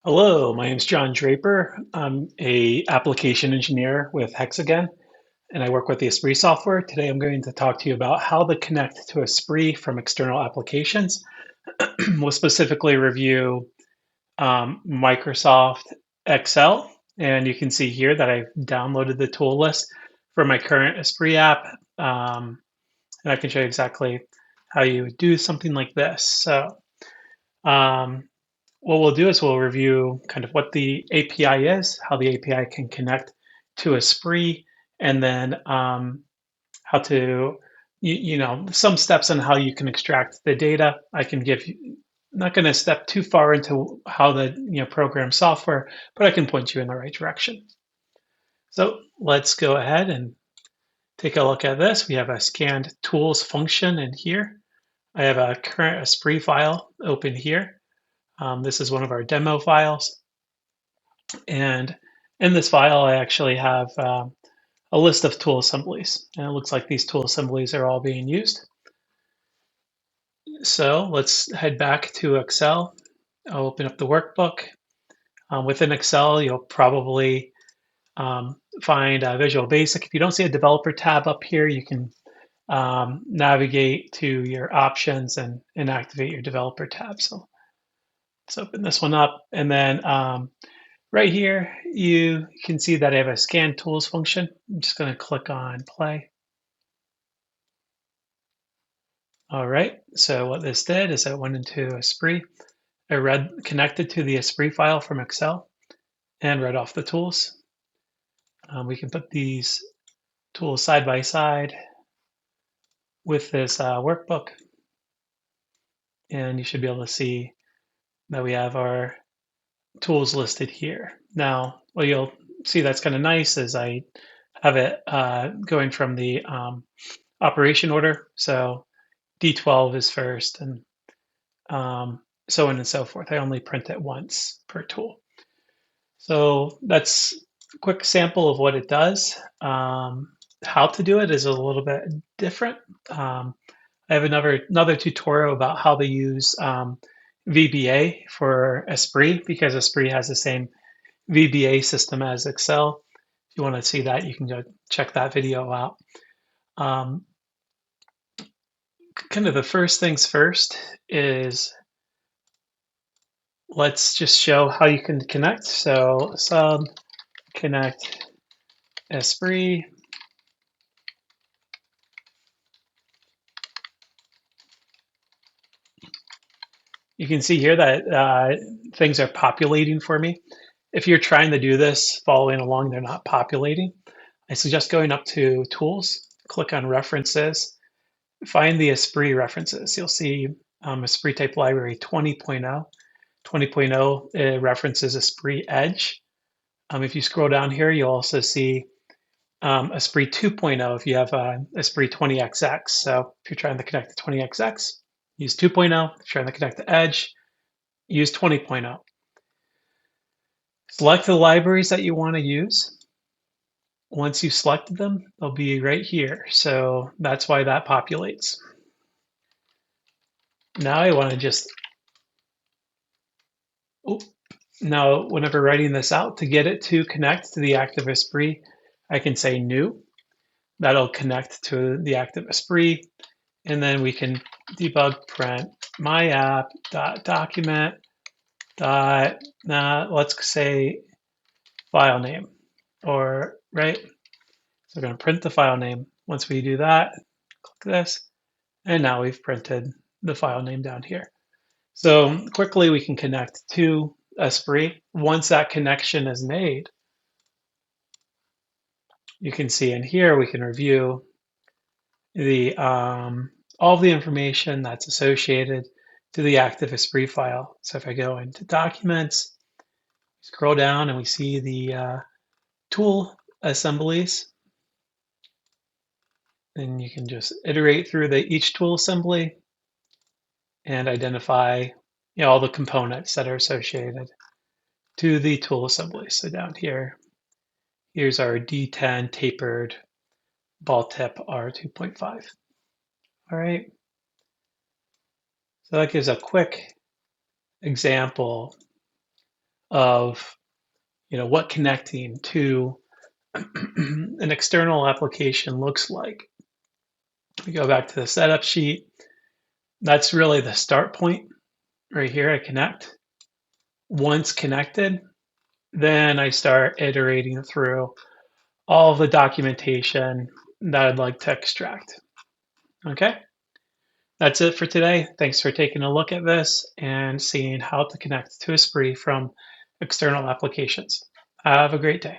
Hello, my name is John Draper. I'm a application engineer with Hexagon, and I work with the ESPRIT software. Today, I'm going to talk to you about how to connect to ESPRIT from external applications. We'll specifically review Microsoft Excel, and you can see here that I've downloaded the tool list for my current ESPRIT app, and I can show you exactly how you would do something like this. Um, what we'll do is we'll review kind of what the API is, how the API can connect to a spree, and then how to, some steps on how you can extract the data. I can give you, I'm not going to step too far into how the program software, but I can point you in the right direction. So let's go ahead and take a look at this. We have a scanned tools function in here. I have a current Esprit file open here. This is one of our demo files. And in this file, I actually have a list of tool assemblies. And it looks like these tool assemblies are all being used. So let's head back to Excel. I'll open up the workbook. Within Excel, you'll probably find Visual Basic. If you don't see a developer tab up here, you can navigate to your options and activate your developer tab. So let's open this one up. And then right here, you can see that I have a scan tools function. I'm just going to click on play. All right, so what this did is I went into Esprit. I connected to the Esprit file from Excel and read off the tools. We can put these tools side by side with this workbook, and you should be able to see that we have our tools listed here. Now, what you'll see that's kind of nice is I have it going from the operation order. So D12 is first, and so on and so forth. I only print it once per tool. So that's a quick sample of what it does. How to do it is a little bit different. I have another tutorial about how to use VBA for Esprit because Esprit has the same VBA system as Excel. If you want to see that, you can go check that video out. Kind of the first things first is let's just show how you can connect. So sub connect Esprit. You can see here that things are populating for me. If you're trying to do this, following along, they're not populating. I suggest going up to Tools, click on References, find the Esprit references. You'll see Esprit Type Library 20.0. 20.0 references Esprit Edge. If you scroll down here, you'll also see Esprit 2.0 if you have Esprit 20XX. So if you're trying to connect to 20XX, use 2.0. If you're trying to connect to Edge, use 20.0. Select the libraries that you want to use. Once you've selected them, they'll be right here. So that's why that populates. Now I want to just, now whenever writing this out, to get it to connect to the active Esprit, I can say new. That'll connect to the active Esprit. And then we can debug print my app.document dot, let's say file name, or right. So we're going to print the file name. Once we do that, click this, and now we've printed the file name down here. So quickly we can connect to Esprit. Once that connection is made, you can see in here we can review the all of the information that's associated to the active Esprit file. So if I go into Documents, scroll down, and we see the tool assemblies. Then you can just iterate through each tool assembly and identify all the components that are associated to the tool assembly. So down here, here's our D10 tapered ball tip R2.5. All right. So that gives a quick example of what connecting to an external application looks like. We go back to the setup sheet. That's really the start point right here. I connect. Once connected, then I start iterating through all of the documentation that I'd like to extract. Okay, that's it for today. Thanks for taking a look at this and seeing how to connect to ESPRIT from external applications. Have a great day.